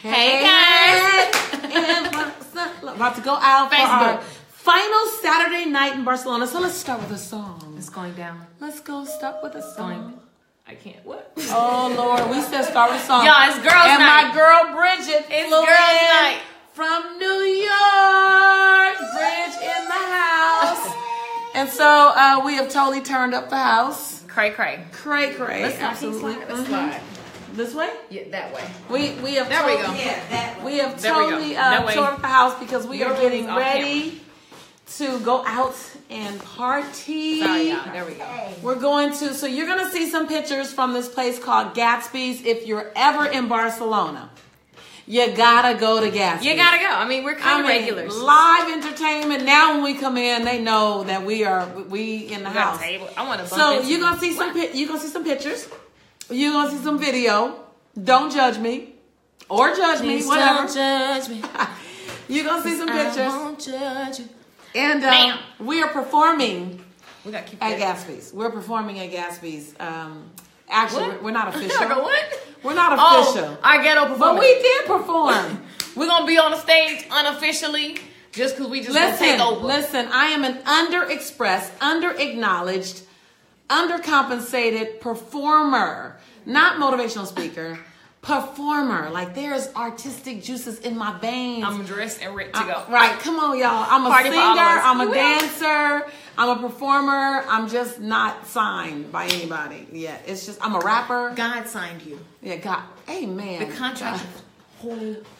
Hey guys! About to go out for our final Saturday night in Barcelona. So let's start with a song. It's going down. Let's go start with a song. I can't. What? Oh Lord, we said start with a song. Y'all, it's girls' and night. And my girl Bridget it's girls' night from New York. Bridge in the house. And so we have totally turned up the house. Cray. Let's absolutely. Let's slide. This way? Yeah, that way. We have there totally, we go. Yeah, that way. We have totally tore up the house because we are getting ready to go out and party. Sorry, y'all. There we go. We're going to, so you're going to see some pictures from this place called Gatsby's. If you're ever in Barcelona, you gotta go to Gatsby's. You gotta go. I mean, we're kind of regulars. Live entertainment. Now when we come in, they know that we in the house. Table. I want to bump So you're gonna see some pictures. You're gonna see some video. Don't judge me. Or judge me, whatever. Don't judge me. You're gonna see some pictures. I won't judge you. And we are performing we gotta keep at Gatsby's. We're performing at Gatsby's. Actually, we're not official. What? We're not official. Our ghetto performance. But we did perform. We're gonna be on the stage unofficially just because we just gonna take over. Listen, I am an underexpressed, underacknowledged, undercompensated performer, not motivational speaker. Performer. Like there's artistic juices in my veins. I'm dressed and ready to go. Right. Come on, y'all. I'm a singer. I'm a dancer. I'm a performer. I'm just not signed by anybody yet. It's just I'm a rapper. God signed you. Yeah, God. Amen. The contract.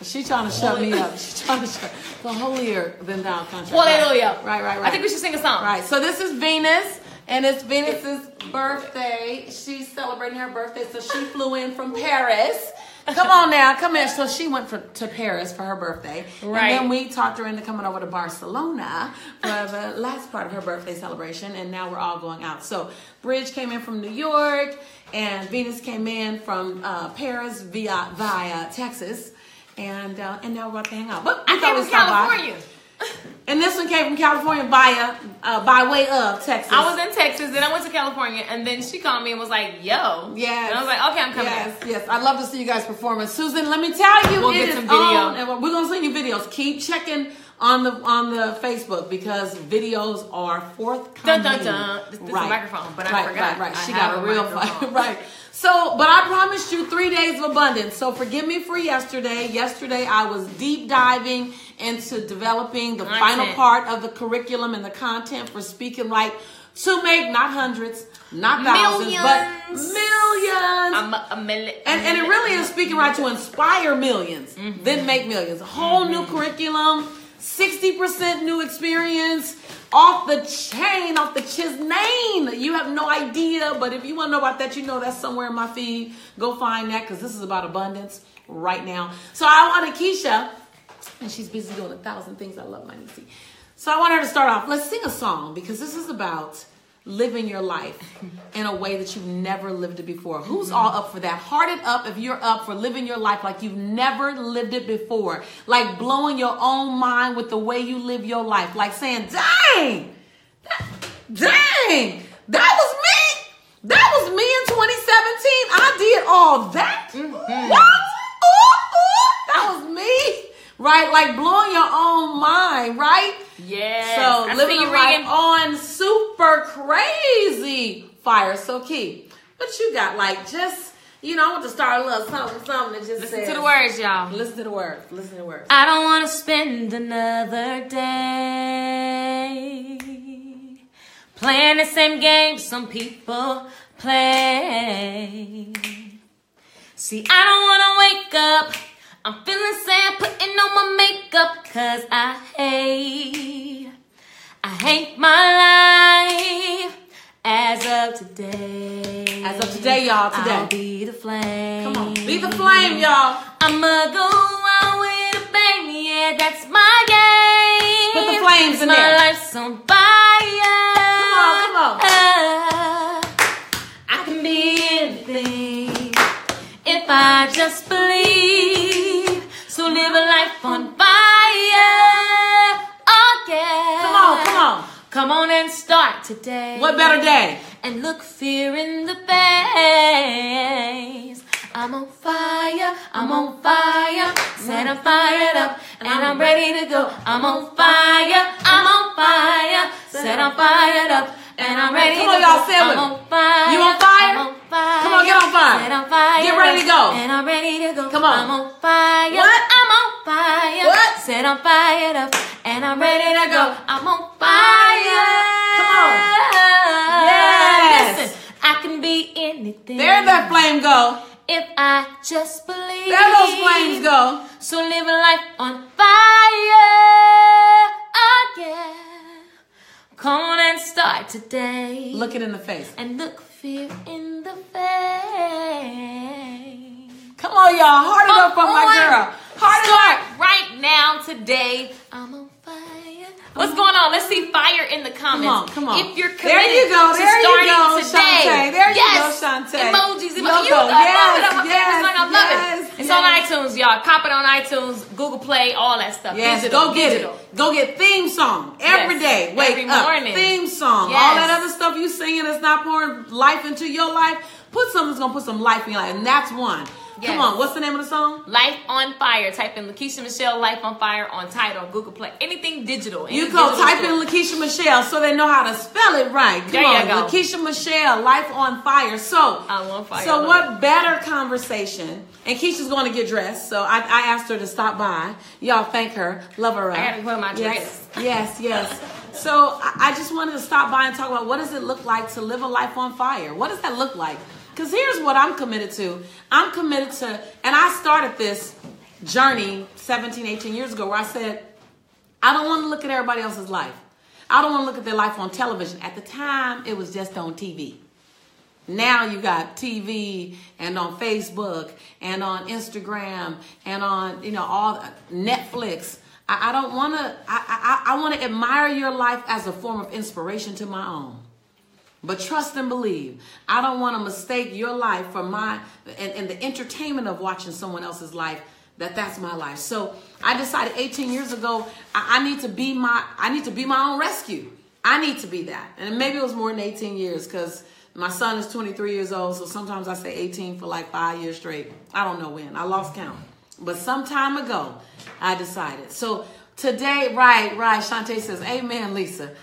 She trying to shut me up. She's trying to shut the holier than thou contract. Hallelujah. Right. I think we should sing a song. Right. So this is Venus. And it's Venus's birthday. She's celebrating her birthday, so she flew in from Paris. Come on now, come here. So she went to Paris for her birthday. Right. And then we talked her into coming over to Barcelona for the last part of her birthday celebration. And now we're all going out. So Bridge came in from New York, and Venus came in from Paris via Texas. And now we're about to hang out. But I came from California. And this one came from California by way of Texas. I was in Texas, then I went to California, and then she called me and was like, yo. Yes. And I was like, okay, I'm coming. Yes. I'd love to see you guys perform. And Susan, let me tell you, we'll get some video. And we're going to send you videos. Keep checking on the Facebook because videos are forthcoming. Dun, dun, dun. This is a microphone, but I forgot. Right. She got a real phone. Right. So, but I promised you 3 days of abundance. So forgive me for yesterday. Yesterday I was deep diving into developing the final part of the curriculum and the content for Speaking Light to make not hundreds, not thousands, but millions. And it really is Speaking Right to inspire millions, then make millions. A whole new curriculum, 60% new experience, off the chain, off the chisnane. You have no idea, but if you want to know about that, you know that's somewhere in my feed. Go find that because this is about abundance right now. So I wanted Keisha, and she's busy doing 1,000 things. I love my niece. So I want her to start off. Let's sing a song because this is about living your life in a way that you've never lived it before. Who's all up for that? Heart it up if you're up for living your life like you've never lived it before. Like blowing your own mind with the way you live your life. Like saying, dang, that was me. That was me in 2017. I did all that. What? That was me. Right? Like blowing your own mind, right? Yes. So living your life on super crazy fire. So key. What you got? Like just, I want to start a little something that just Listen to the words, y'all. Listen to the words. I don't want to spend another day playing the same game some people play. See, I don't want to wake up. I'm feeling sad putting on my makeup cause I hate my life as of today. As of today, y'all, today. I'll be the flame. Come on, be the flame, y'all. I'ma go out with a bang, yeah, that's my game. Put the flames in my there. My life's on fire. Come on. I can be anything if I just believe. So live a life on fire. Oh yeah. Come on. Come on and start today. What better day? And look fear in the face. I'm on fire. I'm on fire. fire. Said I'm fired up and I'm ready to go. I'm on fire. I'm on fire. Said I'm fired up and I'm ready to go. Come on, y'all, say it with me. I'm on fire. You on fire? I'm on fire. Come on, get on fire. Said I'm fired. Get ready to go. And I'm ready to go. Come on. I'm on fire. What? I'm on fire. What? Said I'm fired up and I'm ready to go. I'm on fire. Come on. Yes. Listen, I can be anything. There that flame go. If I just believe. There those flames go. So live a life on fire again. Come on and start today. Look it in the face. And look fear in the face. Come on, y'all. Heart it up for my girl. Heart it Start up. right now today. I'm on fire. What's going on? Let's see fire in the comments. Come on. If you're committed there you go. to There starting you go, today. Shantae. There yes. you go, Shantae. Emojis. Logo. I love it. I love yes, it. It's on iTunes, y'all. Cop it on iTunes, Google Play, all that stuff. Yes, digital, go get digital. it. Go get theme song every day. Wake every up. morning. Theme song. Yes. All that other stuff you singing that's not pouring life into your life. Put something that's gonna put some life in your life, and that's one. Yes. Come on, what's the name of the song? Life on Fire. Type in Lakeisha Michelle Life on Fire on Tidal, Google Play. Anything digital. You go type in Lakeisha Michelle so they know how to spell it right. Come there on, you go. Lakeisha Michelle Life on Fire. So, I'm on fire. So what better conversation? And Keisha's going to get dressed, so I asked her to stop by. Y'all thank her, love her up. I gotta put my dress. Yes. So I just wanted to stop by and talk about what does it look like to live a life on fire? What does that look like? Because here's what I'm committed to. I'm committed to, and I started this journey 17, 18 years ago where I said, I don't want to look at everybody else's life. I don't want to look at their life on television. At the time, it was just on TV. Now you got TV and on Facebook and on Instagram and on, all Netflix. I don't want to, I want to admire your life as a form of inspiration to my own. But trust and believe. I don't want to mistake your life for and the entertainment of watching someone else's life, that's my life. So I decided 18 years ago, I need to be my own rescue. I need to be that. And maybe it was more than 18 years because my son is 23 years old. So sometimes I say 18 for like 5 years straight. I don't know when. I lost count. But some time ago, I decided. So today, right. Shantae says, amen, Lisa.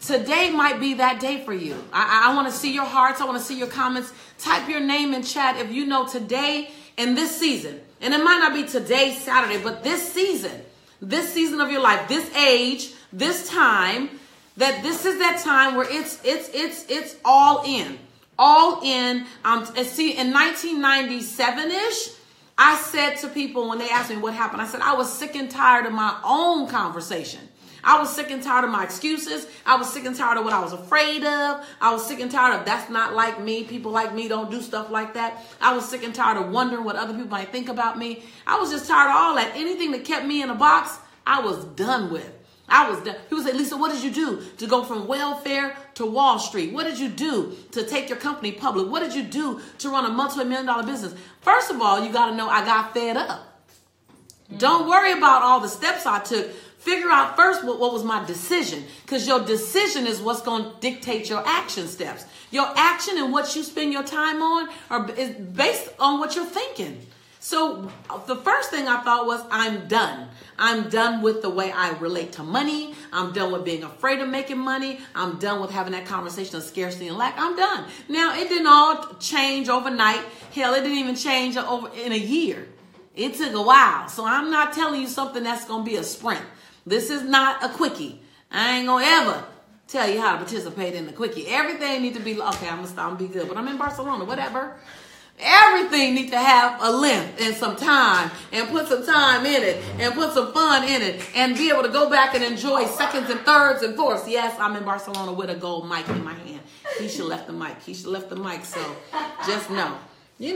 Today might be that day for you. I want to see your hearts. I want to see your comments. Type your name in chat if you know today and this season. And it might not be today, Saturday, but this season of your life, this age, this time, that this is that time where it's all in. See, in 1997-ish, I said to people when they asked me what happened, I said, I was sick and tired of my own conversation. I was sick and tired of my excuses. I was sick and tired of what I was afraid of. I was sick and tired of that's not like me. People like me don't do stuff like that. I was sick and tired of wondering what other people might think about me. I was just tired of all that. Anything that kept me in a box, I was done with. I was done. People say, Lisa, what did you do to go from welfare to Wall Street? What did you do to take your company public? What did you do to run a multi-million-dollar business? First of all, you got to know I got fed up. Don't worry about all the steps I took. Figure out first what was my decision, because your decision is what's going to dictate your action steps. Your action and what you spend your time on is based on what you're thinking. So the first thing I thought was, I'm done. I'm done with the way I relate to money. I'm done with being afraid of making money. I'm done with having that conversation of scarcity and lack. I'm done. Now, it didn't all change overnight. Hell, it didn't even change in a year. It took a while. So I'm not telling you something that's going to be a sprint. This is not a quickie. I ain't gonna ever tell you how to participate in the quickie. Everything need to be, okay, I'm gonna stop and be good, but I'm in Barcelona, whatever. Everything needs to have a length and some time, and put some time in it, and put some fun in it, and be able to go back and enjoy seconds and thirds and fourths. Yes, I'm in Barcelona with a gold mic in my hand. Keisha left the mic, so just know. Maybe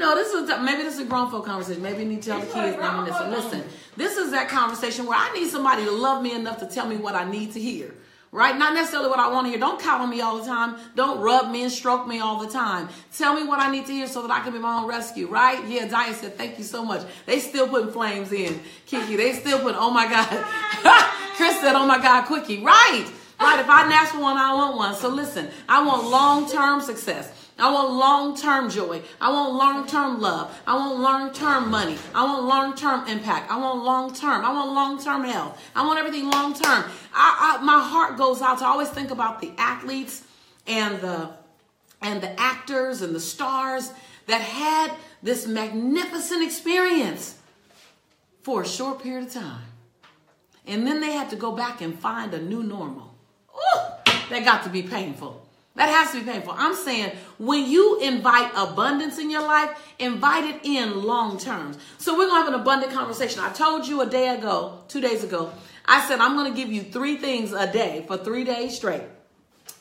this is a grown folk conversation. Maybe you need to tell the kids now this. So listen, this is that conversation where I need somebody to love me enough to tell me what I need to hear. Right? Not necessarily what I want to hear. Don't count on me all the time. Don't rub me and stroke me all the time. Tell me what I need to hear so that I can be my own rescue. Right? Yeah, Diane said, thank you so much. They still putting flames in. Kiki, they still putting, oh my God. Chris said, oh my God, quickie. Right. If I didn't ask for one, I want one. So listen, I want long-term success. I want long-term joy. I want long-term love. I want long-term money. I want long-term impact. I want long-term. I want long-term health. I want everything long-term. My heart goes out to always think about the athletes and the actors and the stars that had this magnificent experience for a short period of time. And then they had to go back and find a new normal. Ooh, that got to be painful. That has to be painful. I'm saying when you invite abundance in your life, invite it in long terms. So we're going to have an abundant conversation. I told you 2 days ago, I said I'm going to give you 3 things a day for 3 days straight.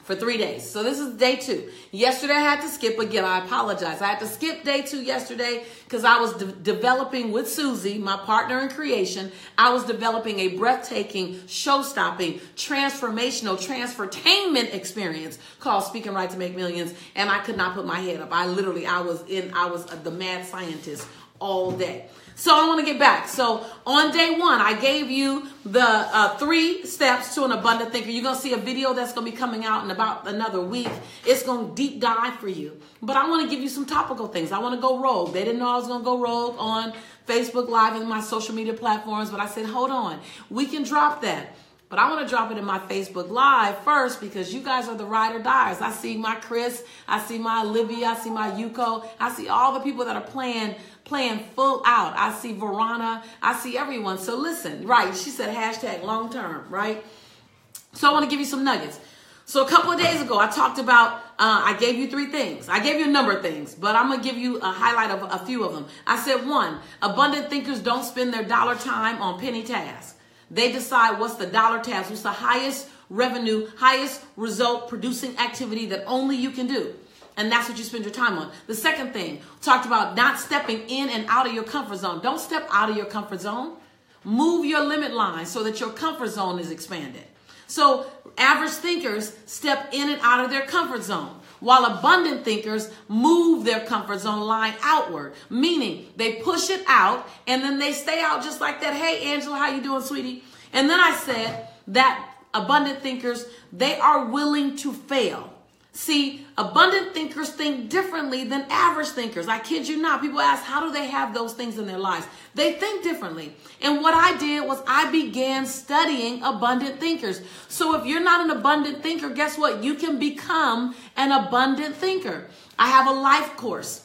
For 3 days. So this is day 2. Yesterday I had to skip again. I apologize. I had to skip day 2 yesterday because I was developing with Susie, my partner in creation. I was developing a breathtaking, show-stopping, transformational, transfertainment experience called Speaking Right to Make Millions. And I could not put my head up. I was the mad scientist all day. So I want to get back. So on day 1, I gave you the 3 steps to an abundant thinker. You're going to see a video that's going to be coming out in about another week. It's going to deep dive for you. But I want to give you some topical things. I want to go rogue. They didn't know I was going to go rogue on Facebook Live and my social media platforms. But I said, hold on. We can drop that. But I want to drop it in my Facebook Live first because you guys are the ride or diers. I see my Chris. I see my Olivia. I see my Yuko. I see all the people that are playing full out. I see Verona. I see everyone. So listen, right. She said hashtag long term, right? So I want to give you some nuggets. So a couple of days ago, I talked about, I gave you 3 things. I gave you a number of things, but I'm going to give you a highlight of a few of them. I said 1, abundant thinkers don't spend their dollar time on penny tasks. They decide what's the dollar task, what's the highest revenue, highest result producing activity that only you can do. And that's what you spend your time on. The second thing, talked about not stepping in and out of your comfort zone. Don't step out of your comfort zone. Move your limit line so that your comfort zone is expanded. So average thinkers step in and out of their comfort zone, while abundant thinkers move their comfort zone line outward, meaning they push it out and then they stay out just like that. Hey, Angela, how you doing, sweetie? And then I said that abundant thinkers, they are willing to fail. See, abundant thinkers think differently than average thinkers. I kid you not. People ask, how do they have those things in their lives? They think differently. And what I did was I began studying abundant thinkers. So if you're not an abundant thinker, guess what? You can become an abundant thinker. I have a life course.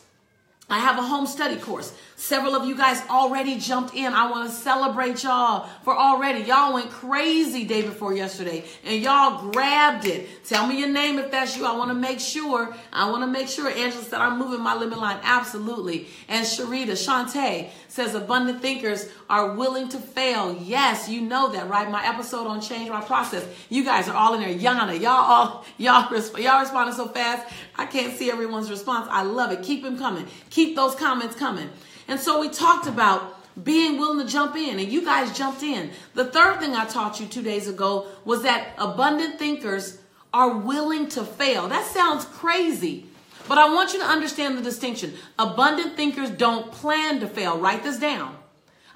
I have a home study course. Several of you guys already jumped in. I want to celebrate y'all for already. Y'all went crazy day before yesterday and y'all grabbed it. Tell me your name if that's you. I want to make sure. Angela said, I'm moving my limit line. Absolutely. And Sharita, Shantae says abundant thinkers are willing to fail. Yes, you know that, right? My episode on Change My Process. You guys are all in there. Yana, y'all responding so fast. I can't see everyone's response. I love it. Keep them coming. Keep those comments coming. And so we talked about being willing to jump in, and you guys jumped in. The third thing I taught you 2 days ago was that abundant thinkers are willing to fail. That sounds crazy, but I want you to understand the distinction. Abundant thinkers don't plan to fail. Write this down.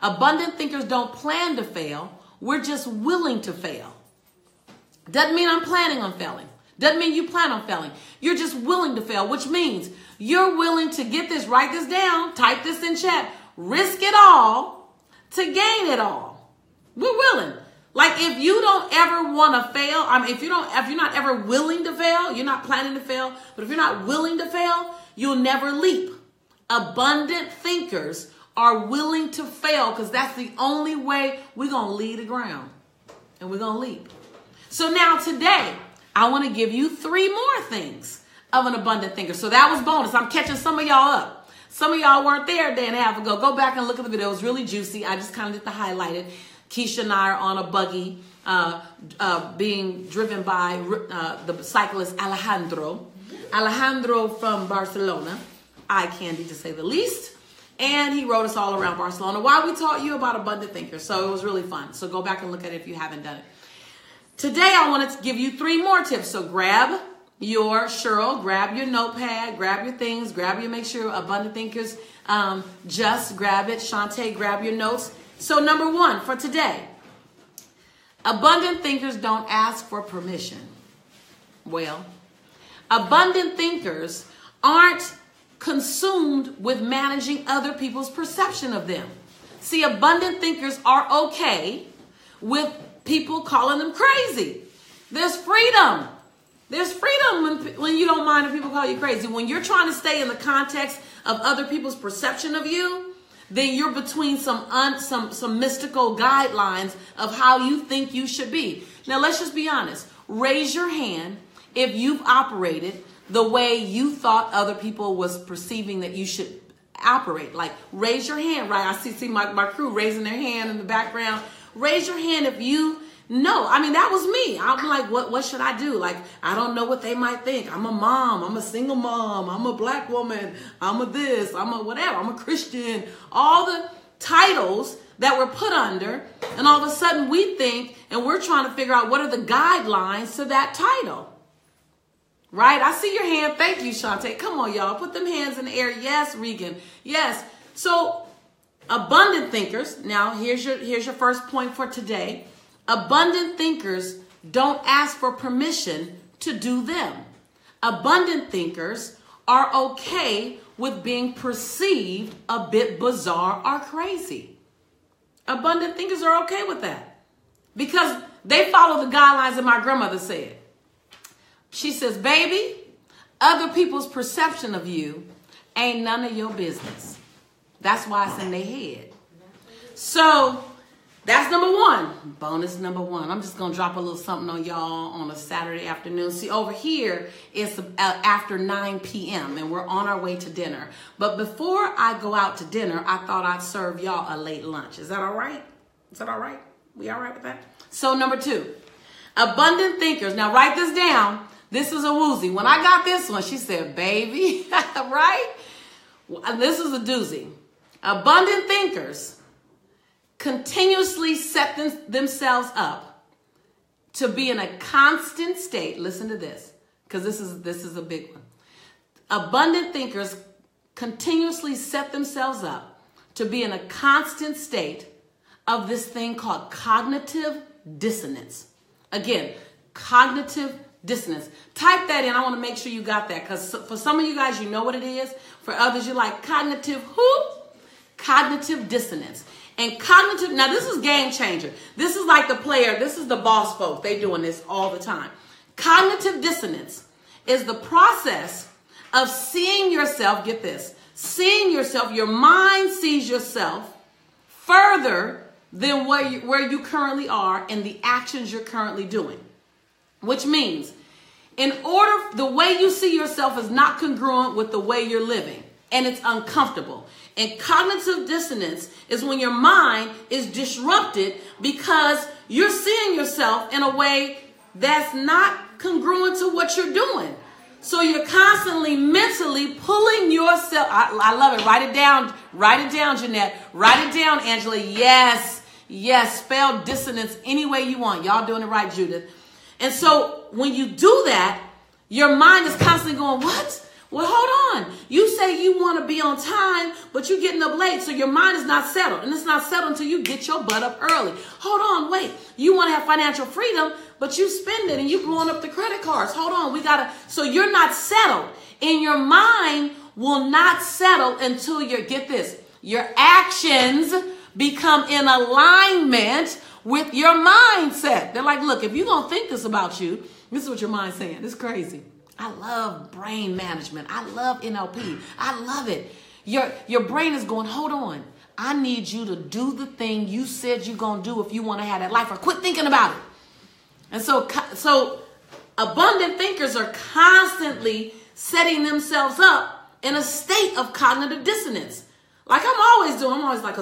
Abundant thinkers don't plan to fail. We're just willing to fail. Doesn't mean I'm planning on failing. Doesn't mean you plan on failing. You're just willing to fail, which means you're willing to get this, write this down, type this in chat, risk it all to gain it all. We're willing. Like if you don't ever want to fail, if you're not ever willing to fail, you're not planning to fail, but if you're not willing to fail, you'll never leap. Abundant thinkers are willing to fail because that's the only way we're going to leave the ground and we're going to leap. So now today, I want to give you 3 more things of an abundant thinker. So that was bonus. I'm catching some of y'all up. Some of y'all weren't there a day and a half ago. Go back and look at the video. It was really juicy. I just kind of did the highlighted. Keisha and I are on a buggy being driven by the cyclist Alejandro. Alejandro from Barcelona. Eye candy to say the least. And he rode us all around Barcelona while we taught you about abundant thinkers. So it was really fun. So go back and look at it if you haven't done it. Today, I wanted to give you 3 more tips. So grab your Cheryl, grab your notepad, grab your things, make sure abundant thinkers, just grab it. Shantae, grab your notes. So number 1 for today, abundant thinkers don't ask for permission. Well, abundant thinkers aren't consumed with managing other people's perception of them. See, abundant thinkers are okay with people calling them crazy. There's freedom. There's freedom when you don't mind if people call you crazy. When you're trying to stay in the context of other people's perception of you, then you're between some mystical guidelines of how you think you should be. Now, let's just be honest. Raise your hand if you've operated the way you thought other people was perceiving that you should operate. Like, raise your hand, right? I see my crew raising their hand in the background. Raise your hand if you know. I mean, that was me. I'm like, what should I do? Like, I don't know what they might think. I'm a mom. I'm a single mom. I'm a black woman. I'm a this. I'm a whatever. I'm a Christian. All the titles that we're put under. And all of a sudden we think, and we're trying to figure out what are the guidelines to that title. Right? I see your hand. Thank you, Shantae. Come on, y'all. Put them hands in the air. Yes, Regan. Yes. So abundant thinkers. Now, here's your first point for today. Abundant thinkers don't ask for permission to do them. Abundant thinkers are okay with being perceived a bit bizarre or crazy. Abundant thinkers are okay with that because they follow the guidelines that my grandmother said. She says, baby, other people's perception of you ain't none of your business. That's why it's in their head. So that's number one. Bonus number one. I'm just going to drop a little something on y'all on a Saturday afternoon. See, over here, it's after 9 p.m. and we're on our way to dinner. But before I go out to dinner, I thought I'd serve y'all a late lunch. Is that all right? Is that all right? We all right with that? So number two, abundant thinkers. Now write this down. This is a woozy. When I got this one, she said, baby, right? This is a doozy. Abundant thinkers continuously set themselves up to be in a constant state. Listen to this, because this is a big one. Abundant thinkers continuously set themselves up to be in a constant state of this thing called cognitive dissonance. Again, cognitive dissonance. Type that in. I want to make sure you got that, because for some of you guys, you know what it is. For others, you're like, cognitive who? Cognitive dissonance. And cognitive, now this is game changer. This is like the player, this is the boss folk. They doing this all the time. Cognitive dissonance is the process of seeing yourself, get this, seeing yourself, your mind sees yourself further than where you currently are and the actions you're currently doing. Which means, the way you see yourself is not congruent with the way you're living. And it's uncomfortable. And cognitive dissonance is when your mind is disrupted because you're seeing yourself in a way that's not congruent to what you're doing. So you're constantly mentally pulling yourself. I love it. Write it down. Write it down, Jeanette. Write it down, Angela. Yes. Yes. Spell dissonance any way you want. Y'all doing it right, Judith. And so when you do that, your mind is constantly going, what? Well, hold on. You say you want to be on time, but you're getting up late. So your mind is not settled. And it's not settled until you get your butt up early. Hold on. Wait. You want to have financial freedom, but you spend it and you blowing up the credit cards. Hold on. So you're not settled. And your mind will not settle until get this, your actions become in alignment with your mindset. They're like, look, if you're going to think this about you, this is what your mind's saying. It's crazy. I love brain management. I love NLP. I love it. Your brain is going, hold on. I need you to do the thing you said you're going to do if you want to have that life, or quit thinking about it. And so abundant thinkers are constantly setting themselves up in a state of cognitive dissonance. Like I'm always like,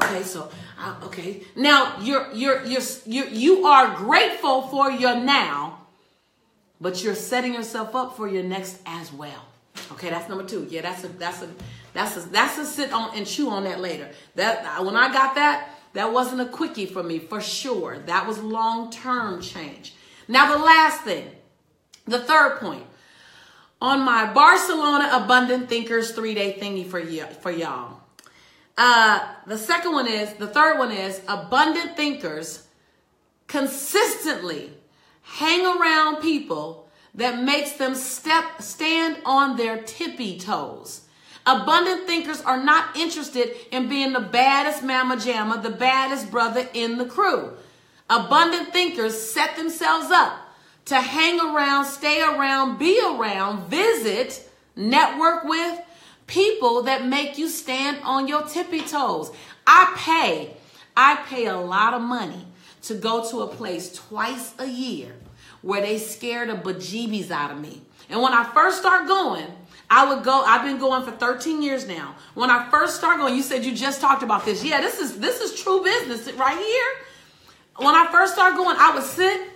okay. Now you are grateful for your now, but you're setting yourself up for your next as well. Okay, that's number two. Yeah, that's a sit on and chew on that later. When I got that wasn't a quickie for me, for sure. That was long-term change. Now the last thing, the third point on my Barcelona Abundant Thinkers 3-day thingy for y'all. The third one is abundant thinkers consistently hang around people that makes them stand on their tippy toes. Abundant thinkers are not interested in being the baddest mama jamma, the baddest brother in the crew. Abundant thinkers set themselves up to hang around, stay around, be around, visit, network with people that make you stand on your tippy toes. I pay a lot of money to go to a place twice a year where they scare the bejeebies out of me. And when I first start going, I would go. I've been going for 13 years now. When I first start going, you said you just talked about this. Yeah, this is true business right here. When I first started going, I would sit.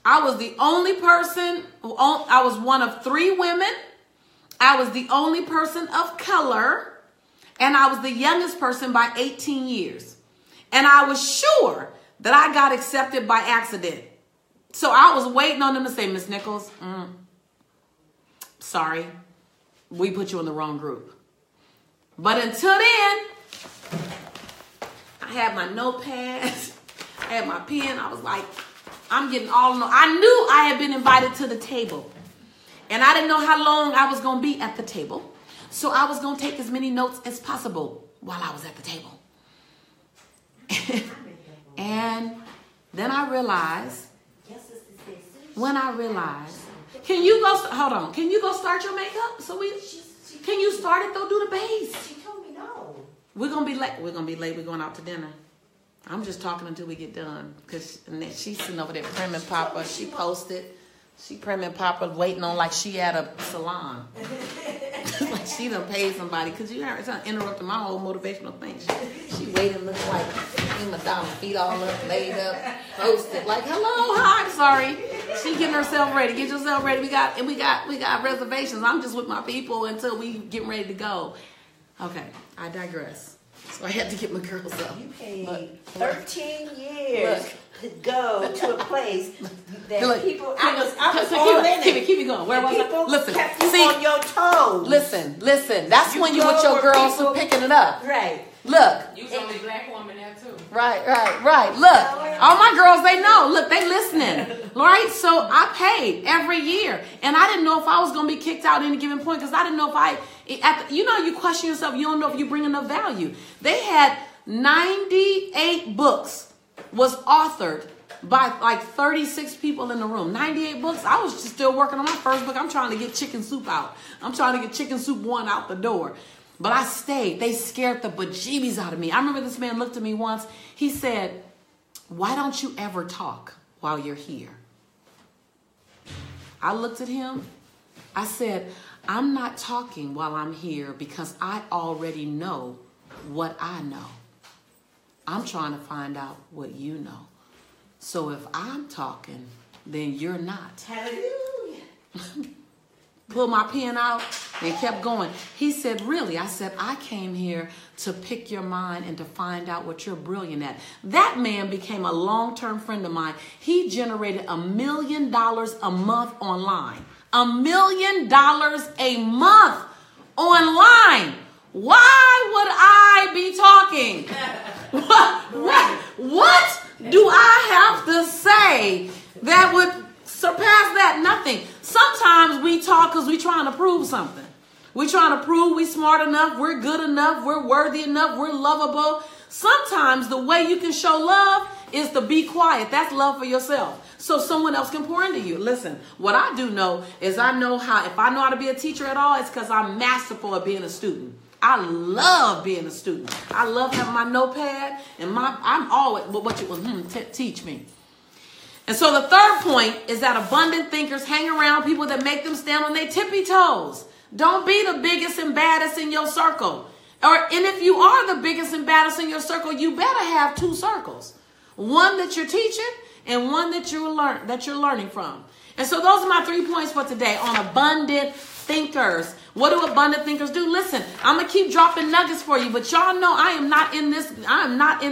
I was the only person. I was one of 3 women. I was the only person of color. And I was the youngest person by 18 years. And I was sure that I got accepted by accident. So I was waiting on them to say, Miss Nichols, sorry, we put you in the wrong group. But until then, I had my notepad, I had my pen. I was like, I'm getting all in all. I knew I had been invited to the table. And I didn't know how long I was going to be at the table. So I was going to take as many notes as possible while I was at the table. And then I realized, can you go, hold on, can you go start your makeup? Can you start it though, do the base? She told me no. We're going to be late. We're going out to dinner. I'm just talking until we get done. Because she's sitting over there priming Papa. She posted. She priming Papa waiting on like she at a salon. Like she done paid somebody. Because you heard it's interrupting my whole motivational thing. She waiting, looking like prima donna, feet all up, laid up, posted. Like, hello, hi, sorry. She getting herself ready. Get yourself ready. We got reservations. I'm just with my people until we getting ready to go. Okay, I digress. So I had to get my girls up. You paid 13 years to go to a place that people. I was all in it. Keep it going. Where was I? Listen, kept you on your toes. Listen. That's when you with your girls who picking it up. Right. Look. You was the only black woman there too. Right. Look, all my girls, they know. Look, they listening. Right? So I paid every year. And I didn't know if I was going to be kicked out at any given point because I didn't know if you question yourself. You don't know if you bring enough value. They had 98 books was authored by like 36 people in the room. 98 books. I was just still working on my first book. I'm trying to get Chicken Soup out. I'm trying to get Chicken Soup 1 out the door. But I stayed. They scared the bejeebies out of me. I remember this man looked at me once. He said, why don't you ever talk while you're here? I looked at him. I said, I'm not talking while I'm here because I already know what I know. I'm trying to find out what you know. So if I'm talking, then you're not. Hallelujah. Pulled my pen out and kept going. He said, really? I said, I came here to pick your mind and to find out what you're brilliant at. That man became a long-term friend of mine. He generated $1 million a month online. $1 million a month online. Why would I be talking? What do I have to say that would surpass that? Nothing. Sometimes we talk because we're trying to prove something. We're trying to prove we're smart enough, we're good enough, we're worthy enough, we're lovable. Sometimes the way you can show love is to be quiet. That's love for yourself. So someone else can pour into you. Listen, what I do know is if I know how to be a teacher at all, it's because I'm masterful at being a student. I love being a student. I love having my notepad and I'm always, what you teach me. And so the third point is that abundant thinkers hang around people that make them stand on their tippy toes. Don't be the biggest and baddest in your circle. And if you are the biggest and baddest in your circle, you better have 2 circles. One that you're teaching and one that you're learning from. And so those are my 3 points for today on abundant thinkers. What do abundant thinkers do? Listen, I'm going to keep dropping nuggets for you, but y'all know I am not in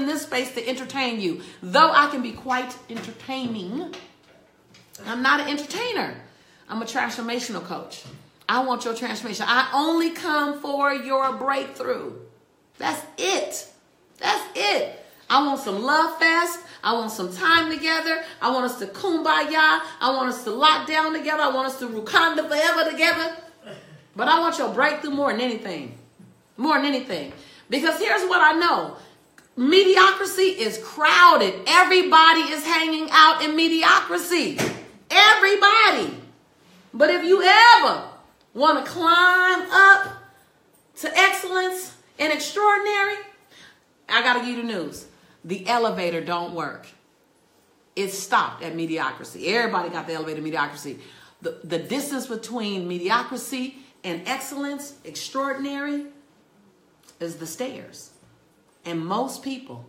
this space to entertain you. Though I can be quite entertaining, I'm not an entertainer. I'm a transformational coach. I want your transformation. I only come for your breakthrough. That's it. That's it. I want some love fest. I want some time together. I want us to kumbaya. I want us to lock down together. I want us to Wakanda forever together. But I want your breakthrough more than anything. More than anything. Because here's what I know. Mediocrity is crowded. Everybody is hanging out in mediocrity. Everybody. But if you ever want to climb up to excellence and extraordinary, I got to give you the news. The elevator don't work. It stopped at mediocrity. Everybody got the elevator mediocrity. The distance between mediocrity and excellence, extraordinary, is the stairs. And most people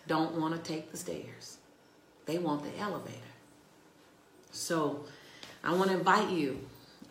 don't want to take the stairs. They want the elevator. So I want to invite you.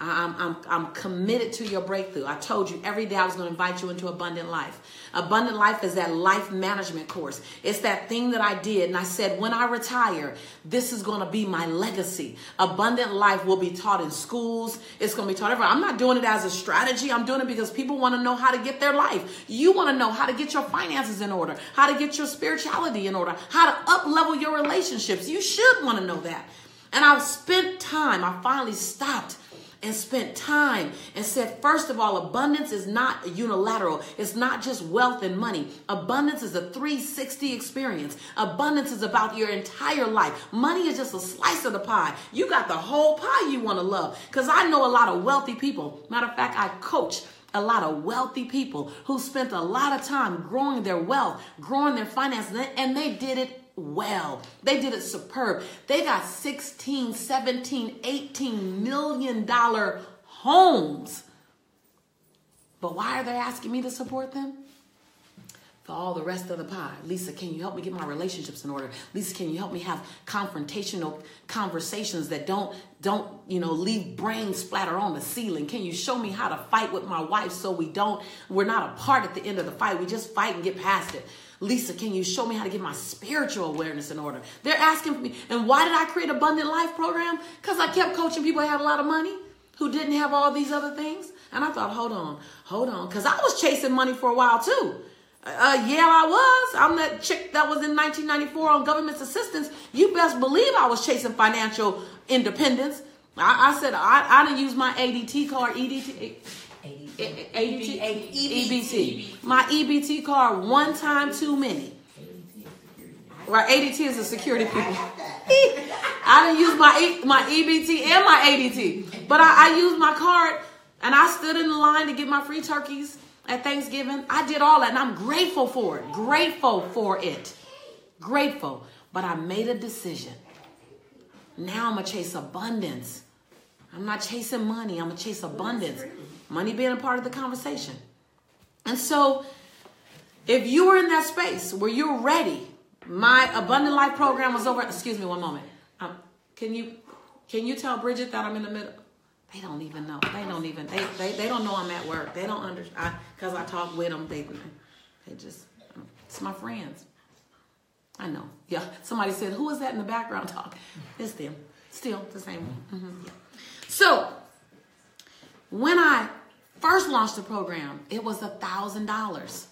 I'm committed to your breakthrough. I told you every day I was going to invite you into Abundant Life. Abundant Life is that life management course. It's that thing that I did. And I said, when I retire, this is going to be my legacy. Abundant Life will be taught in schools. It's going to be taught everywhere. I'm not doing it as a strategy. I'm doing it because people want to know how to get their life. You want to know how to get your finances in order, how to get your spirituality in order, how to up-level your relationships. You should want to know that. And I've spent time. I finally stopped and spent time and said, first of all, abundance is not unilateral. It's not just wealth and money. Abundance is a 360 experience. Abundance is about your entire life. Money is just a slice of the pie. You got the whole pie you want to love. Because I know a lot of wealthy people. Matter of fact, I coach a lot of wealthy people who spent a lot of time growing their wealth, growing their finances, and they did it well. They did it superb. They got 16, 17, 18 million dollar homes. But why are they asking me to support them? For all the rest of the pie. Lisa, can you help me get my relationships in order? Lisa, can you help me have confrontational conversations that don't leave brain splatter on the ceiling? Can you show me how to fight with my wife so we're not apart at the end of the fight? We just fight and get past it. Lisa, can you show me how to get my spiritual awareness in order? They're asking for me. And why did I create Abundant Life program? Because I kept coaching people who had a lot of money, who didn't have all these other things. And I thought, hold on. Because I was chasing money for a while too. Yeah, I was. I'm that chick that was in 1994 on government assistance. You best believe I was chasing financial independence. I said, I didn't use my ADT card, EBT. My EBT card one time too many. Right, ADT is a security people. I didn't use my EBT and my ADT, but I used my card and I stood in the line to get my free turkeys at Thanksgiving. I did all that and I'm grateful for it. Grateful. But I made a decision. Now I'm going to chase abundance. I'm not chasing money. I'm going to chase abundance. Money being a part of the conversation. And so if you are in that space where you're ready, my Abundant Life program was over. Excuse me one moment. Can you tell Bridget that I'm in the middle? They don't even know. They don't know I'm at work. They don't understand. Because I talk with them. They just, it's my friends. I know. Yeah. Somebody said, who is that in the background talking? It's them. Still the same one. Mm-hmm. Yeah. So when I first launched the program, it was $1,000.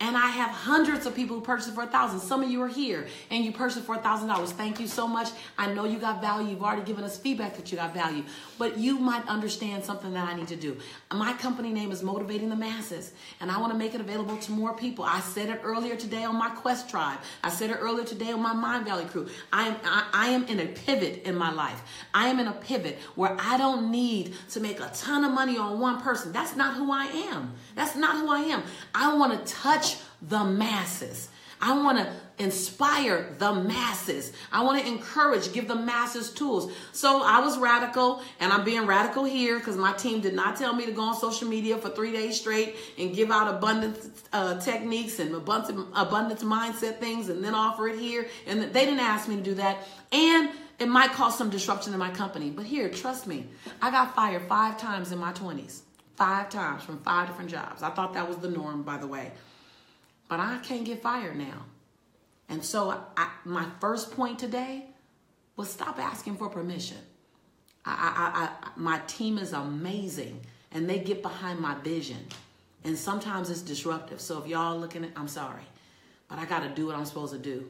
And I have hundreds of people who purchased for $1,000. Some of you are here and you purchased for $1,000. Thank you so much. I know you got value. You've already given us feedback that you got value. But you might understand something that I need to do. My company name is Motivating the Masses. And I want to make it available to more people. I said it earlier today on my Quest Tribe. I said it earlier today on my Mind Valley crew. I am in a pivot in my life. I am in a pivot where I don't need to make a ton of money on one person. That's not who I am. That's not who I am. I want to touch the masses. I want to inspire the masses. I want to encourage, give the masses tools. So I was radical, and I'm being radical here because my team did not tell me to go on social media for 3 days straight and give out abundance techniques and abundance mindset things and then offer it here. And they didn't ask me to do that. And it might cause some disruption in my company. But here, trust me, I got fired 5 times in my 20s. 5 times from 5 different jobs. I thought that was the norm, by the way. But I can't get fired now. And so my first point today was stop asking for permission. My team is amazing, and they get behind my vision. And sometimes it's disruptive. So if y'all looking at, I'm sorry. But I got to do what I'm supposed to do.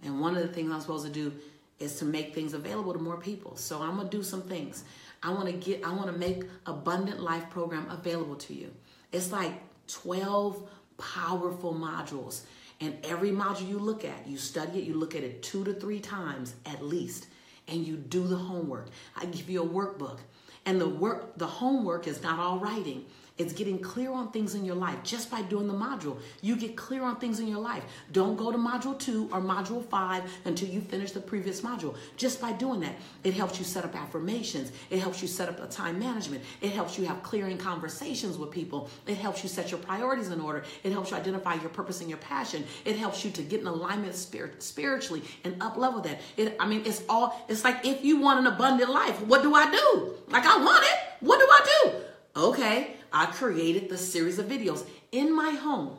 And one of the things I'm supposed to do is to make things available to more people. So I'm going to do some things. I want to make Abundant Life program available to you. It's like 12 powerful modules. And every module you look at, you study it, you look at it 2 to 3 times at least, and you do the homework. I give you a workbook. And the homework is not all writing. It's getting clear on things in your life. Just by doing the module, you get clear on things in your life. Don't go to module 2 or module 5 until you finish the previous module. Just by doing that, it helps you set up affirmations. It helps you set up a time management. It helps you have clearing conversations with people. It helps you set your priorities in order. It helps you identify your purpose and your passion. It helps you to get in alignment spiritually and up level that. It's like if you want an abundant life, what do I do? Like I want it. What do I do? Okay. I created the series of videos in my home.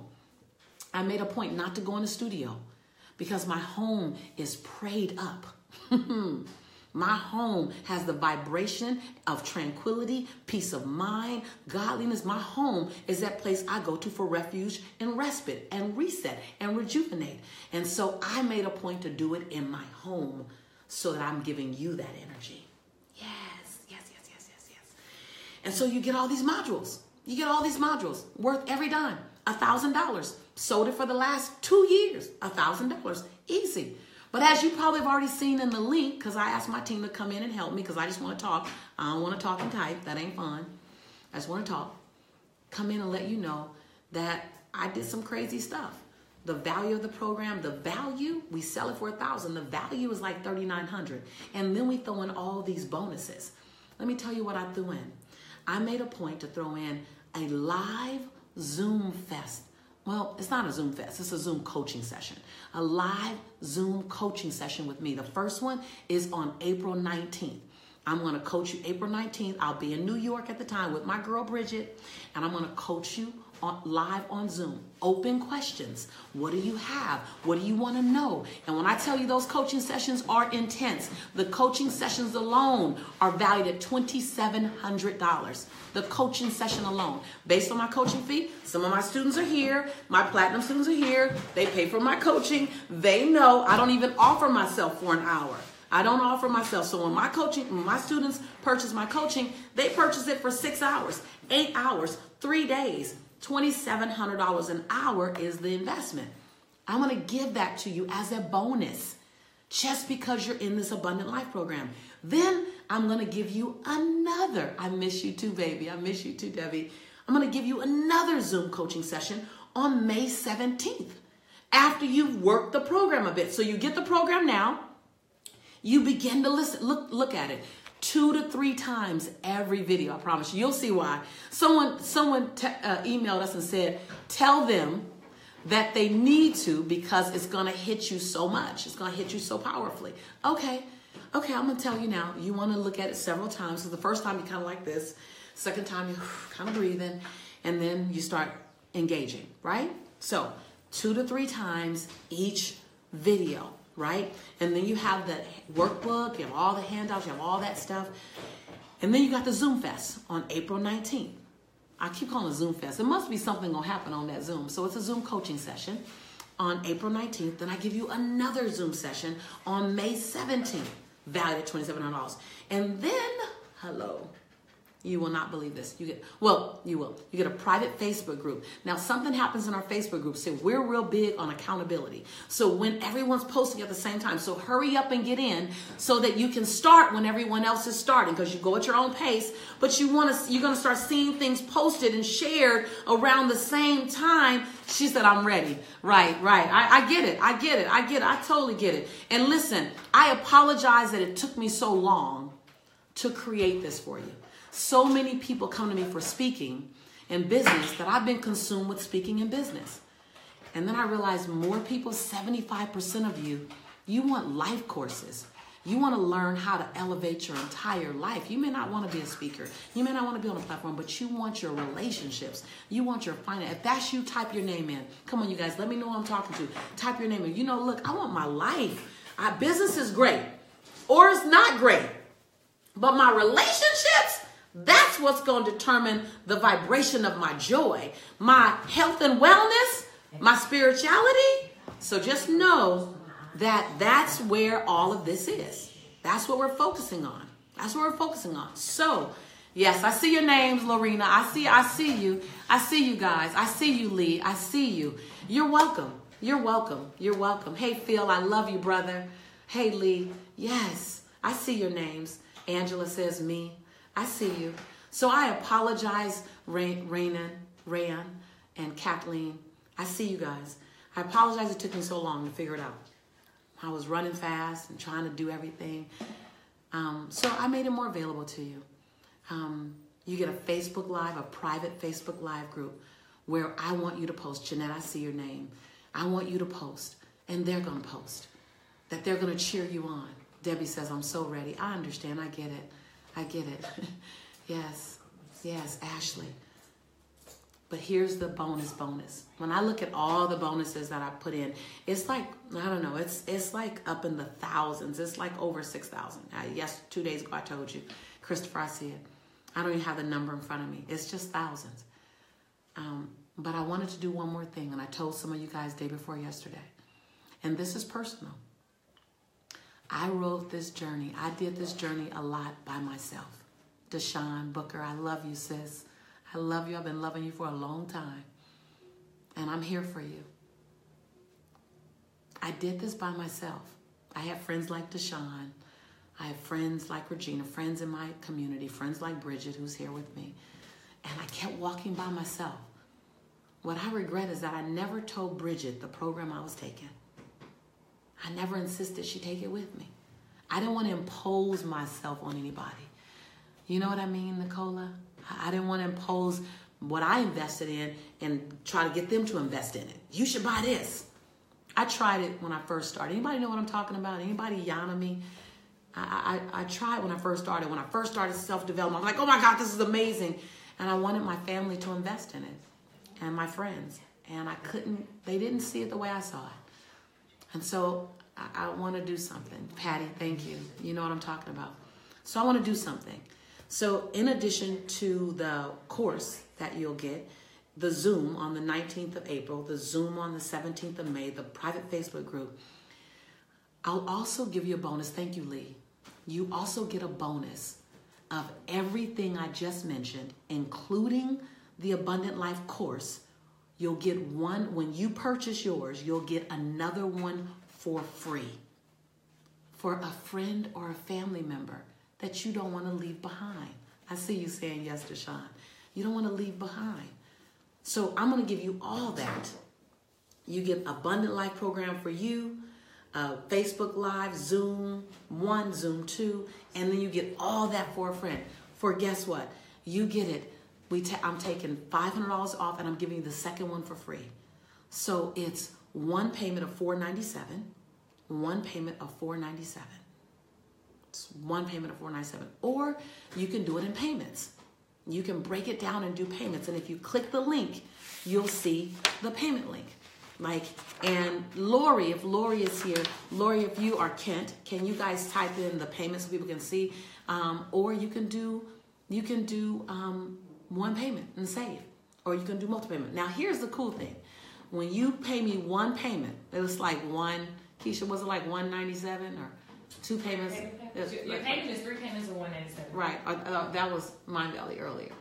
I made a point not to go in the studio because my home is prayed up. My home has the vibration of tranquility, peace of mind, godliness. My home is that place I go to for refuge and respite and reset and rejuvenate. And so I made a point to do it in my home so that I'm giving you that energy. Yes. And so you get all these modules. You get all these modules worth every dime, $1,000. Sold it for the last 2 years, $1,000, easy. But as you probably have already seen in the link, because I asked my team to come in and help me because I just want to talk. I don't want to talk and type. That ain't fun. I just want to talk. Come in and let you know that I did some crazy stuff. The value of the program, we sell it for $1,000. The value is like $3,900. And then we throw in all these bonuses. Let me tell you what I threw in. I made a point to throw in a live Zoom fest. Well, it's not a Zoom fest. It's a Zoom coaching session. A live Zoom coaching session with me. The first one is on April 19th. I'm going to coach you April 19th. I'll be in New York at the time with my girl, Bridget, and I'm going to coach you live on Zoom. Open questions. What do you have? What do you want to know? And when I tell you those coaching sessions are intense, the coaching sessions alone are valued at $2,700. The coaching session alone. Based on my coaching fee, some of my students are here. My platinum students are here. They pay for my coaching. They know I don't even offer myself for an hour. I don't offer myself. So when my students purchase my coaching, they purchase it for 6 hours, 8 hours, 3 days. $2,700 an hour is the investment. I'm going to give that to you as a bonus just because you're in this Abundant Life program. Then I'm going to give you another. I miss you too, baby. I miss you too, Debbie. I'm going to give you another Zoom coaching session on May 17th after you've worked the program a bit. So you get the program now. You begin to listen. Look at it. 2 to 3 times every video. I promise you. You'll see why. Someone emailed us and said, tell them that they need to because it's going to hit you so much. It's going to hit you so powerfully. Okay, I'm going to tell you now. You want to look at it several times. So the first time you kind of like this. Second time you kind of breathing. And then you start engaging, right? So 2 to 3 times each video. Right? And then you have the workbook, you have all the handouts, you have all that stuff. And then you got the Zoom Fest on April 19th. I keep calling it Zoom Fest. There must be something going to happen on that Zoom. So it's a Zoom coaching session on April 19th. Then I give you another Zoom session on May 17th, valued at $2,700. And then, you will not believe this. You will. You get a private Facebook group. Now, something happens in our Facebook group. So we're real big on accountability. So when everyone's posting at the same time, so hurry up and get in so that you can start when everyone else is starting because you go at your own pace. But you're going to start seeing things posted and shared around the same time. She said, I'm ready. Right. I get it. I totally get it. And listen, I apologize that it took me so long to create this for you. So many people come to me for speaking in business that I've been consumed with speaking in business. And then I realized more people, 75% of you want life courses. You want to learn how to elevate your entire life. You may not want to be a speaker. You may not want to be on a platform, but you want your relationships. You want your finance. If that's you, type your name in. Come on, you guys. Let me know who I'm talking to. Type your name in. Look, I want my life. Business is great or it's not great. But my relationships, that's what's going to determine the vibration of my joy, my health and wellness, my spirituality. So just know that's where all of this is. That's what we're focusing on. That's what we're focusing on. So, yes, I see your names, Lorena. I see you. I see you guys. I see you, Lee. I see you. You're welcome. You're welcome. You're welcome. Hey, Phil, I love you, brother. Hey, Lee. Yes, I see your names. Angela says me. I see you. So I apologize, Rayan, and Kathleen. I see you guys. I apologize it took me so long to figure it out. I was running fast and trying to do everything. So I made it more available to you. You get a Facebook Live, a private Facebook Live group where I want you to post. Jeanette, I see your name. I want you to post. And they're going to post. That they're going to cheer you on. Debbie says, I'm so ready. I understand. I get it. I get it. Yes. Yes, Ashley. But here's the bonus. When I look at all the bonuses that I put in, it's like, I don't know, it's like up in the thousands. It's like over 6,000. Yes, 2 days ago I told you. Christopher, I see it. I don't even have the number in front of me. It's just thousands. But I wanted to do one more thing, and I told some of you guys day before yesterday. And this is personal. I wrote this journey. I did this journey a lot by myself. Deshaun Booker, I love you, sis. I love you. I've been loving you for a long time. And I'm here for you. I did this by myself. I have friends like Deshaun. I have friends like Regina, friends in my community, friends like Bridget, who's here with me. And I kept walking by myself. What I regret is that I never told Bridget the program I was taking. I never insisted she take it with me. I didn't want to impose myself on anybody. You know what I mean, Nicola? I didn't want to impose what I invested in and try to get them to invest in it. You should buy this. I tried it when I first started. Anybody know what I'm talking about? Anybody yana me? I tried when I first started. When I first started self-development, I'm like, oh my God, this is amazing. And I wanted my family to invest in it and my friends. And I couldn't, they didn't see it the way I saw it. And so I want to do something. Patty, thank you. You know what I'm talking about. So I want to do something. So in addition to the course that you'll get, the Zoom on the 19th of April, the Zoom on the 17th of May, the private Facebook group, I'll also give you a bonus. Thank you, Lee. You also get a bonus of everything I just mentioned, including the Abundant Life course. You'll get one, when you purchase yours, you'll get another one for free for a friend or a family member that you don't want to leave behind. I see you saying yes, Deshaun. You don't want to leave behind. So I'm going to give you all that. You get Abundant Life program for you, Facebook Live, Zoom 1, Zoom 2, and then you get all that for a friend. For guess what? You get it. I'm taking $500 off, and I'm giving you the second one for free. So it's one payment of $497, one payment of $497. It's one payment of $497. Or you can do it in payments. You can break it down and do payments. And if you click the link, you'll see the payment link. And Lori, if Lori is here, Lori, if you are Kent, can you guys type in the payments so people can see? Or you can do one payment and save. Or you can do multiple payment. Now, here's the cool thing. When you pay me one payment, it was like one, Keisha, was it like $197 or two payments? Your payment is 3 payments or $197. Right. That was Mind Valley earlier.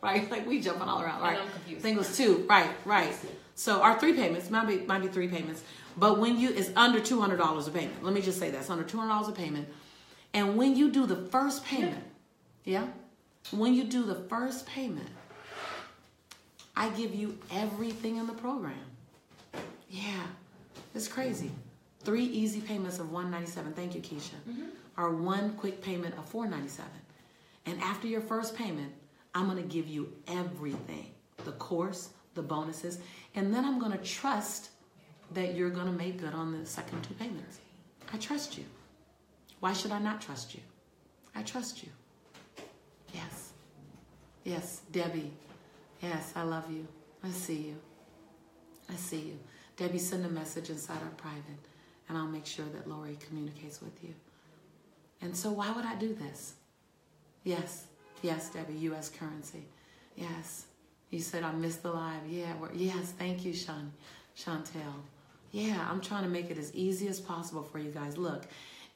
Right? Like we jumping all around. Right. I'm confused. I think it was 2. Right. So our 3 payments, might be 3 payments. But when it's under $200 a payment. Let me just say that. It's under $200 a payment. And when you do the first payment, when you do the first payment, I give you everything in the program. Yeah. It's crazy. 3 easy payments of $197. Thank you, Keisha. Or 1 quick payment of $497. And after your first payment, I'm going to give you everything. The course, the bonuses, and then I'm going to trust that you're going to make good on the second 2 payments. I trust you. Why should I not trust you? I trust you. Yes. Yes, Debbie. Yes, I love you. I see you. I see you. Debbie, send a message inside our private, and I'll make sure that Lori communicates with you. And so why would I do this? Yes. Yes, Debbie, U.S. currency. Yes. You said I missed the live. Yeah. Yes, thank you, Chantel. Yeah, I'm trying to make it as easy as possible for you guys. Look,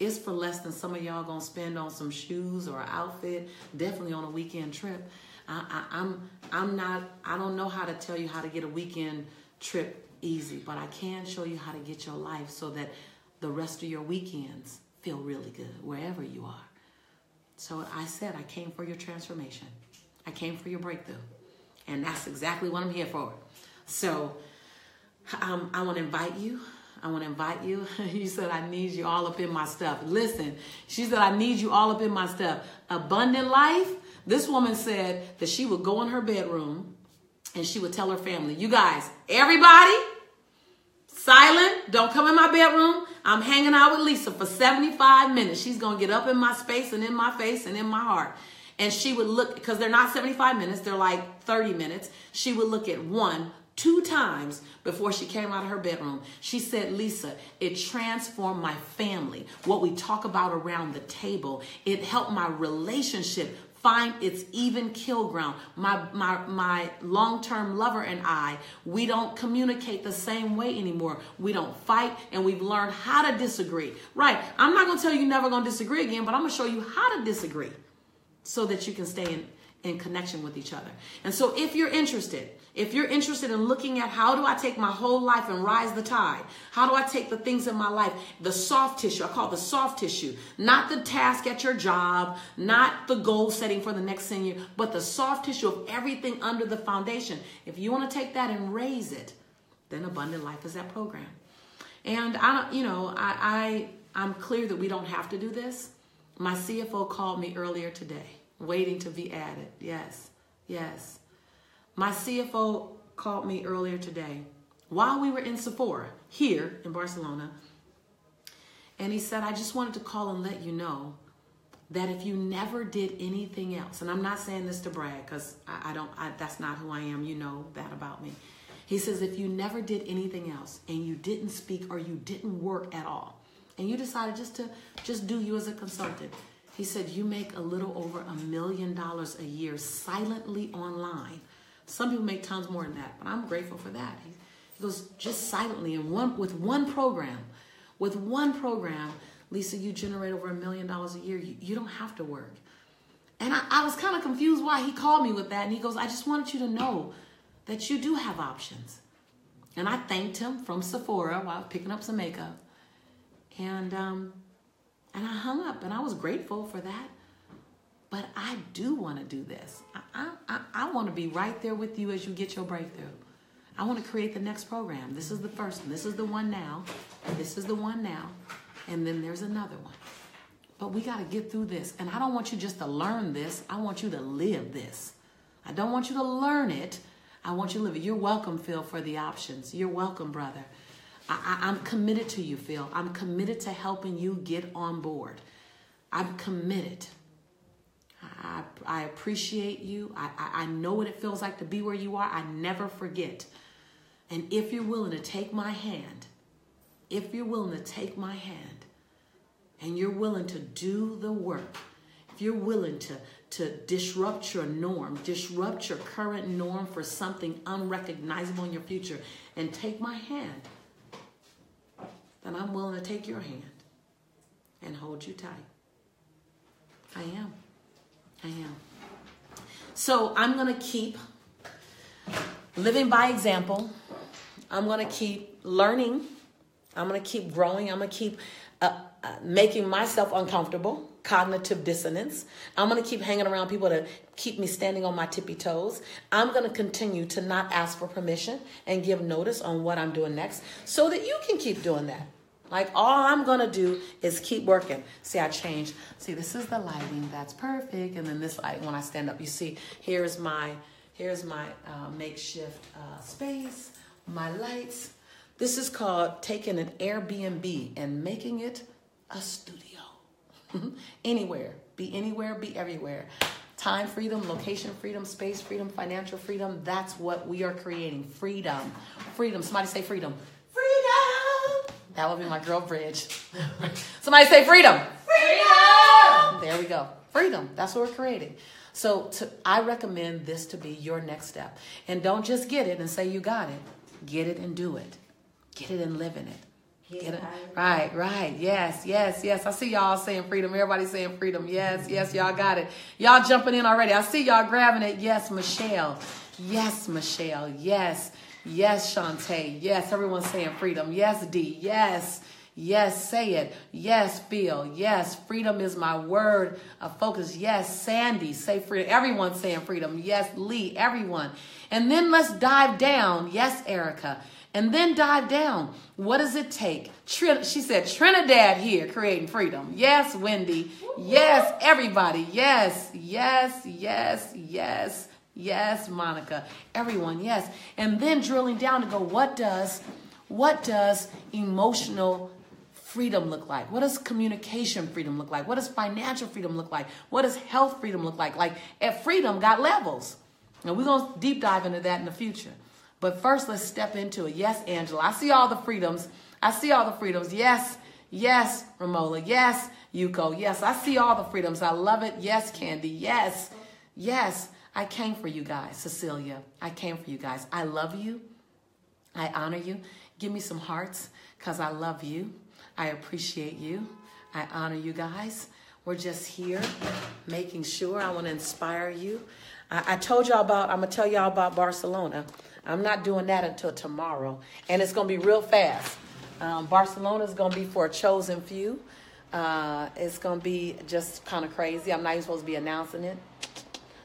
it's for less than some of y'all gonna spend on some shoes or an outfit, definitely on a weekend trip. I don't know how to tell you how to get a weekend trip easy, but I can show you how to get your life so that the rest of your weekends feel really good wherever you are. So I said I came for your transformation. I came for your breakthrough. And that's exactly what I'm here for. So I want to invite you. You said, I need you all up in my stuff. Listen, she said, I need you all up in my stuff. Abundant life. This woman said that she would go in her bedroom and she would tell her family, you guys, everybody, silent, don't come in my bedroom. I'm hanging out with Lisa for 75 minutes. She's going to get up in my space and in my face and in my heart. And she would look, because they're not 75 minutes, they're like 30 minutes. She would look at 2 times before she came out of her bedroom. She said, Lisa, it transformed my family. What we talk about around the table, it helped my relationship find its even kill ground. My long-term lover and I, we don't communicate the same way anymore. We don't fight, and we've learned how to disagree. Right, I'm not going to tell you never going to disagree again, but I'm going to show you how to disagree so that you can stay in connection with each other. And so if you're interested in looking at how do I take my whole life and rise the tide? How do I take the things in my life, the soft tissue, I call it the soft tissue, not the task at your job, not the goal setting for the next senior, but the soft tissue of everything under the foundation. If you want to take that and raise it, then Abundant Life is that program. And I'm clear that we don't have to do this. My CFO called me earlier today, waiting to be added. Yes. My CFO called me earlier today while we were in Sephora here in Barcelona. And he said, I just wanted to call and let you know that if you never did anything else, and I'm not saying this to brag because that's not who I am. You know that about me. He says, if you never did anything else and you didn't speak or you didn't work at all, and you decided just do you as a consultant, he said, you make a little over $1 million a year silently online. Some people make tons more than that, but I'm grateful for that. He goes, just silently, and with one program, Lisa, you generate over $1 million a year. You don't have to work. And I was kind of confused why he called me with that. And he goes, I just wanted you to know that you do have options. And I thanked him from Sephora while picking up some makeup. And I hung up, and I was grateful for that. But I do want to do this. I want to be right there with you as you get your breakthrough. I want to create the next program. This is the first one. This is the one now. This is the one now. And then there's another one. But we got to get through this. And I don't want you just to learn this. I want you to live this. I don't want you to learn it. I want you to live it. You're welcome, Phil, for the options. You're welcome, brother. I'm committed to you, Phil. I'm committed to helping you get on board. I'm committed. I appreciate you. I know what it feels like to be where you are. I never forget. And if you're willing to take my hand, and you're willing to do the work, if you're willing to disrupt your norm, disrupt your current norm for something unrecognizable in your future, and take my hand, then I'm willing to take your hand and hold you tight. I am. So I'm going to keep living by example. I'm going to keep learning. I'm going to keep growing. I'm going to keep making myself uncomfortable, cognitive dissonance. I'm going to keep hanging around people to keep me standing on my tippy toes. I'm going to continue to not ask for permission and give notice on what I'm doing next so that you can keep doing that. Like, all I'm going to do is keep working. See, I changed. See, this is the lighting. That's perfect. And then this lighting, when I stand up, you see, here's my makeshift space, my lights. This is called taking an Airbnb and making it a studio. Anywhere, be everywhere. Time freedom, location freedom, space freedom, financial freedom. That's what we are creating. Freedom. Somebody say freedom. That would be my girl bridge. Somebody say freedom. Freedom. There we go. Freedom. That's what we're creating. So I recommend this to be your next step. And don't just get it and say you got it. Get it and do it. Get it and live in it. Get it. Right. Yes. I see y'all saying freedom. Everybody's saying freedom. Yes, y'all got it. Y'all jumping in already. I see y'all grabbing it. Yes, Michelle. Yes, Shantae. Yes, everyone's saying freedom. Yes, D. Yes, say it. Yes, Phil. Yes, freedom is my word of focus. Yes, Sandy, say freedom. Everyone's saying freedom. Yes, Lee, everyone. And then let's dive down. Yes, Erica. And then dive down. What does it take? She said, Trinidad here creating freedom. Yes, Wendy. Yes, everybody. Yes, Monica. Everyone, yes. And then drilling down to go, what does emotional freedom look like? What does communication freedom look like? What does financial freedom look like? What does health freedom look like? Like, freedom got levels. And we're going to deep dive into that in the future. But first, let's step into it. Yes, Angela. I see all the freedoms. Yes, Ramola. Yes, Yuko. Yes, I see all the freedoms. I love it. Yes, Candy. Yes. I came for you guys. Cecilia, I came for you guys. I love you. I honor you. Give me some hearts because I love you. I appreciate you. I honor you guys. We're just here making sure. I want to inspire you. I told y'all about, I'm going to tell y'all about Barcelona. I'm not doing that until tomorrow. And it's going to be real fast. Barcelona is going to be for a chosen few. It's going to be just kind of crazy. I'm not even supposed to be announcing it.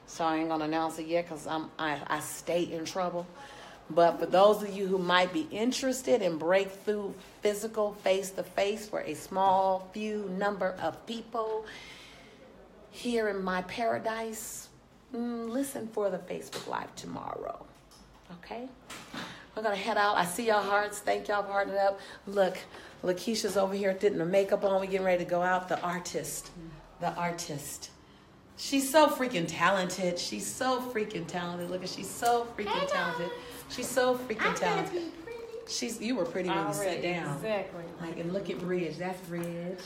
So I ain't going to announce it yet because I stay in trouble. But for those of you who might be interested in breakthrough physical face-to-face for a small few number of people here in my paradise, listen for the Facebook Live tomorrow. Okay? We're going to head out. I see y'all hearts. Thank y'all for hearting it up. Look, Lakeisha's over here getting the makeup on. We're getting ready to go out. The artist. She's so freaking talented. She's so freaking talented. Look at, she's so freaking talented. She's so freaking talented. You were pretty when you sat down. Exactly. Like, and look at Bridge. That's Bridge.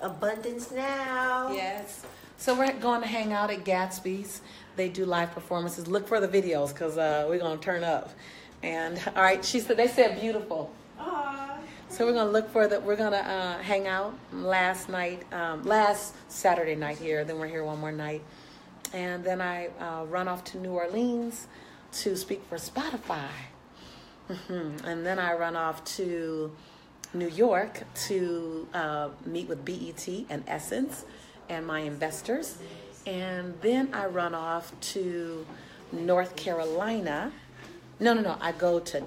Abundance now. Yes. So we're going to hang out at Gatsby's. They do live performances. Look for the videos because we're going to turn up. And all right, they said beautiful. So we're going to look for that. We're going to hang out last Saturday night here. Then we're here one more night. And then I run off to New Orleans to speak for Spotify. And then I run off to New York to meet with BET and Essence and my investors. And then I run off to North Carolina. No. I go to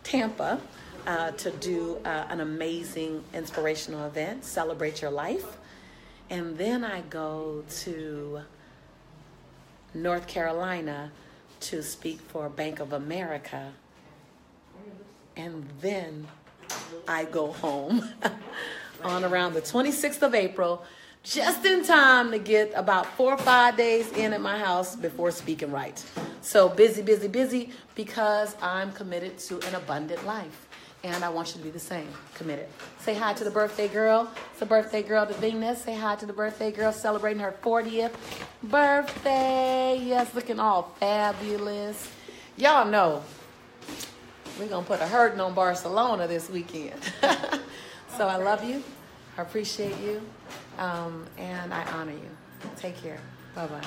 Tampa to do an amazing inspirational event, Celebrate Your Life. And then I go to North Carolina to speak for Bank of America. And then I go home on around the 26th of April, just in time to get about 4 or 5 days in at my house before speaking right. So busy, because I'm committed to an abundant life. And I want you to be the same, committed. Say hi to the birthday girl. It's the birthday girl to Venus. Say hi to the birthday girl celebrating her 40th birthday. Yes, looking all fabulous. Y'all know we're going to put a hurting on Barcelona this weekend. So I love you. I appreciate you. And I honor you. Take care. Bye-bye.